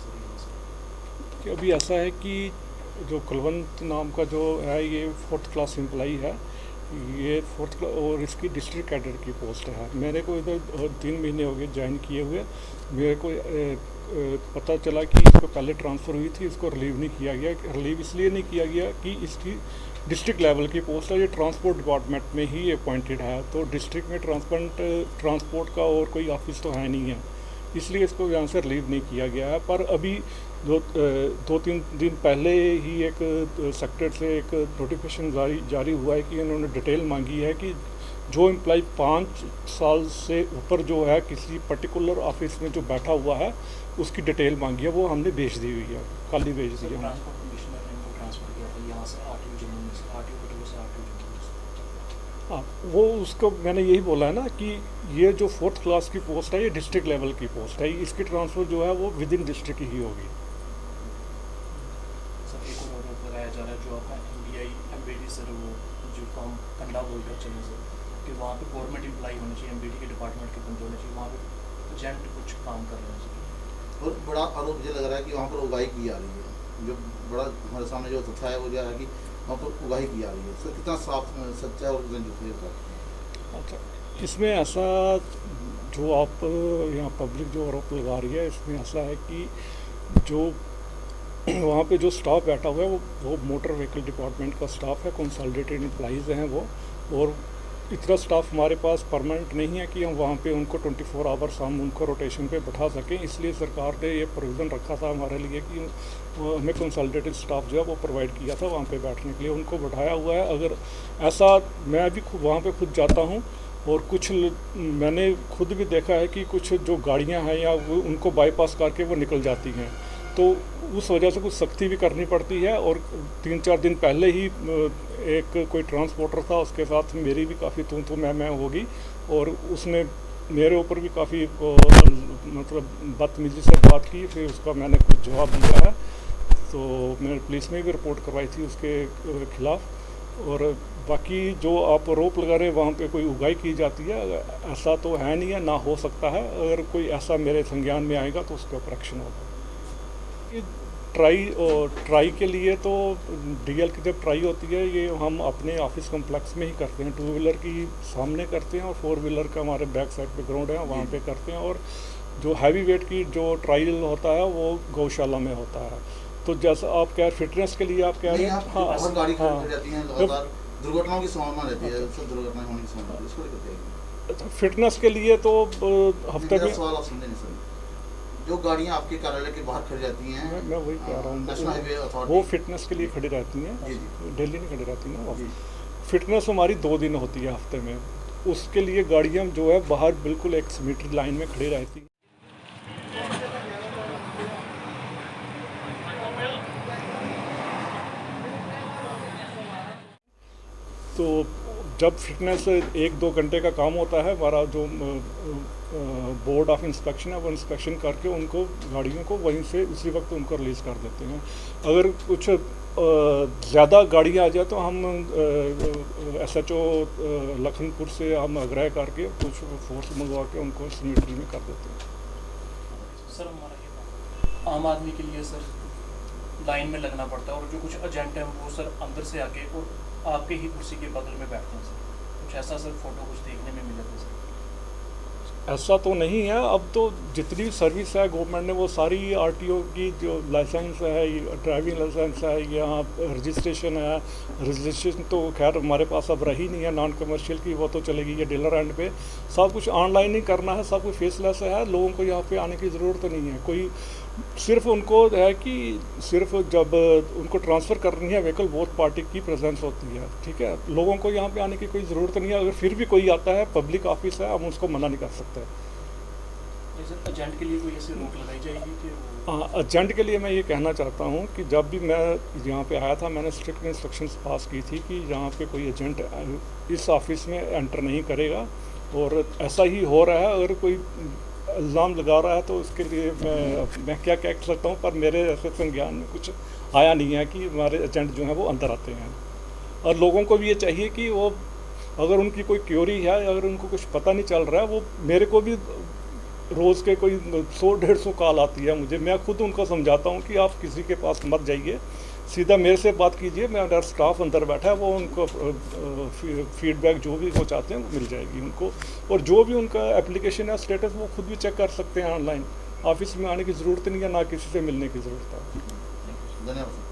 Sir यहाँ से? कि अभी ऐसा है कि जो कुलवंत नाम का जो है ये 4th क्लास एम्प्लॉई है। ये 4th क्लास और इसकी डिस्ट्रिक्ट कैडर की पोस्ट है। मेरे को इधर 3 महीने हो गए ज्वाइन किए हुए। मेरे को पता चला कि इसको पहले ट्रांसफ़र हुई थी, इसको रिलीव नहीं किया गया। रिलीव इसलिए नहीं किया गया कि इसकी डिस्ट्रिक्ट लेवल की पोस्ट है, ये ट्रांसपोर्ट डिपार्टमेंट में ही अपॉइंटेड है। तो डिस्ट्रिक्ट में ट्रांसपोर्ट का और कोई ऑफिस तो है नहीं है, इसलिए इसको यहाँ से रिलीव नहीं किया गया है। पर अभी 2-3 दिन पहले ही एक सेक्टर से एक नोटिफिकेशन जारी हुआ है कि इन्होंने डिटेल मांगी है कि जो एम्प्लॉय 5 साल से ऊपर जो है किसी पर्टिकुलर ऑफिस में जो बैठा हुआ है उसकी डिटेल मांगी है, वो हमने भेज दी हुई है, कल ही भेज दी सर है हमने। ट्रांसपोर्ट कमिश्नर ने इनको ट्रांसफ़र किया था यहाँ से आरटीओ जम्मू में, से आरटीओ कठुआ से आरटीओ जम्मू में। हाँ, वो उसको मैंने यही बोला है ना कि ये जो 4th क्लास की पोस्ट है ये डिस्ट्रिक्ट लेवल की पोस्ट है, इसकी ट्रांसफ़र जो है वो विद इन डिस्ट्रिक्ट ही होगी। सर एक और आरोप लगाया जा रहा है जो आपका एमबीआई एमबीडी सर वो जो काम कंडा बोलकर चले सर कि वहाँ पे गवर्नमेंट एम्प्लॉय होने चाहिए, एमबीडी के डिपार्टमेंट के बंदे होने चाहिए, वहाँ पे एजेंट कुछ काम कर रहे हैं सर। और बड़ा आरोप मुझे लग रहा है कि वहाँ पर उगाही की जा रही है। जो बड़ा हमारे सामने जो तथ्य है वो यह है कि वहाँ पर उगाही की जा रही है। सर कितना साफ सच्चा है और कितना झूठ है सर? अच्छा, इसमें ऐसा जो आप यहाँ पब्लिक जो आरोप लगा रही है, इसमें ऐसा है कि जो वहाँ पे जो स्टाफ बैठा हुआ है वो मोटर व्हीकल डिपार्टमेंट का स्टाफ है, कंसोलिडेटेड एम्प्लॉइज़ हैं वो। और इतना स्टाफ हमारे पास परमानेंट नहीं है कि हम वहाँ पे उनको 24 आवर्स हम उनको रोटेशन पे बैठा सकें। इसलिए सरकार ने ये प्रोविज़न रखा था हमारे लिए कि हमें कंसोलिडेटेड स्टाफ जो है वो प्रोवाइड किया था वहाँ पे बैठने के लिए, उनको बैठाया हुआ है। अगर ऐसा मैं भी वहाँ पे खुद जाता हूँ और कुछ मैंने खुद भी देखा है कि कुछ जो गाड़ियाँ हैं या वो उनको बाईपास करके वो निकल जाती हैं, तो उस वजह से कुछ सख्ती भी करनी पड़ती है। और 3-4 दिन पहले ही एक कोई ट्रांसपोर्टर था, उसके साथ मेरी भी काफ़ी तू मैं होगी और उसने मेरे ऊपर भी काफ़ी मतलब बदतमीज़ी से बात की। फिर उसका मैंने कुछ जवाब दिया है, तो मैंने पुलिस में भी रिपोर्ट करवाई थी उसके खिलाफ़। और बाकी जो आप आरोप लगा रहे हैं वहाँ पे कोई उगाही की जाती है, ऐसा तो है नहीं है, ना हो सकता है। अगर कोई ऐसा मेरे संज्ञान में आएगा तो उसके ऊपर एक्शन होगा। ट्राई के लिए तो डीएल की जब ट्राई होती है ये हम अपने ऑफिस कॉम्प्लेक्स में ही करते हैं। 2 व्हीलर की सामने करते हैं और 4 व्हीलर का हमारे बैक साइड पे ग्राउंड है वहाँ पे करते हैं। और जो हैवी वेट की जो ट्रायल होता है वो गौशाला में होता है। तो जैसा आप कह फिटनेस के लिए आप कह रहे हैं, हाँ बहुत गाड़ी हाँ, खड़ी जाती है लगातार, दुर्घटनाओं की संभावना रहती है, सब दुर्घटनाएं होने की संभावना है, इसको लेकर के फिटनेस के लिए तो हफ्ते मेरा में सवाल आप समझे नहीं सर। जो गाड़ियाँ आपके कार्यालय के बाहर खड़ी रहती हैं, मैं वही कह रहा नेशनल हाईवे हूँ, अथॉरिटी, वो फिटनेस के लिए खड़ी रहती हैं, जी जी डेली नहीं खड़ी रहती ना वो। जी, फिटनेस हमारी 2 दिन होती है हफ्ते में, उसके लिए गाड़ियाँ जो है बाहर बिल्कुल 1 मीटर लाइन में खड़ी रहती हैं। तो जब फिटनेस 1-2 घंटे का काम होता है, हमारा जो बोर्ड ऑफ इंस्पेक्शन है वो इंस्पेक्शन करके उनको गाड़ियों को वहीं से उसी वक्त उनको रिलीज़ कर देते हैं। अगर कुछ ज़्यादा गाड़ियाँ आ जाए तो हम एसएचओ लखनपुर से हम आग्रह करके कुछ फोर्स मंगवा के उनको सिमिट्री में कर देते हैं। सर हमारा ये आम आदमी के लिए सर लाइन में लगना पड़ता है और जो कुछ एजेंट हैं वो सर अंदर से आके और आपके ही कुर्सी के बगल में बैठते हैं सर, कुछ ऐसा सर फोटो कुछ देखने में मिला था सर? ऐसा तो नहीं है। अब तो जितनी भी सर्विस है गवर्नमेंट ने वो सारी आरटीओ की जो लाइसेंस है, ड्राइविंग लाइसेंस है या रजिस्ट्रेशन है, रजिस्ट्रेशन तो खैर हमारे पास अब रही नहीं है, नॉन कमर्शियल की वो तो चलेगी, ये डीलर एंड पे सब कुछ ऑनलाइन ही करना है, सब कुछ फेसलेस है। लोगों को यहाँ पे आने की ज़रूरत नहीं है कोई, सिर्फ उनको है कि सिर्फ जब उनको ट्रांसफ़र करनी है व्हीकल बोथ पार्टी की प्रेजेंस होती है, ठीक है। लोगों को यहाँ पे आने की कोई ज़रूरत नहीं है। अगर फिर भी कोई आता है, पब्लिक ऑफिस है, हम उसको मना नहीं कर सकते। सर एजेंट के लिए कोई ऐसी रोक लगाई जाएगी कि हाँ, एजेंट के लिए मैं ये कहना चाहता हूँ कि जब भी मैं यहाँ पे आया था मैंने स्ट्रिक्ट इंस्ट्रक्शंस पास की थी कि यहाँ पे कोई एजेंट इस ऑफिस में एंटर नहीं करेगा, और ऐसा ही हो रहा है। अगर कोई इल्ज़ाम लगा रहा है तो उसके लिए मैं क्या कह सकता हूँ, पर मेरे ऐसे संज्ञान में कुछ आया नहीं है कि हमारे एजेंट जो हैं वो अंदर आते हैं। और लोगों को भी ये चाहिए कि वो अगर उनकी कोई क्यूरी है, अगर उनको कुछ पता नहीं चल रहा है, वो मेरे को भी रोज़ के कोई 100-150 कॉल आती है मुझे। मैं खुद उनको समझाता हूँ कि आप किसी के पास मत जाइए, सीधा मेरे से बात कीजिए, मेरा स्टाफ अंदर बैठा है, वो उनको फीडबैक जो भी वो चाहते हैं वो मिल जाएगी उनको। और जो भी उनका एप्लीकेशन है स्टेटस वो खुद भी चेक कर सकते हैं ऑनलाइन। ऑफिस में आने की ज़रूरत नहीं है, ना किसी से मिलने की ज़रूरत है। धन्यवाद सर।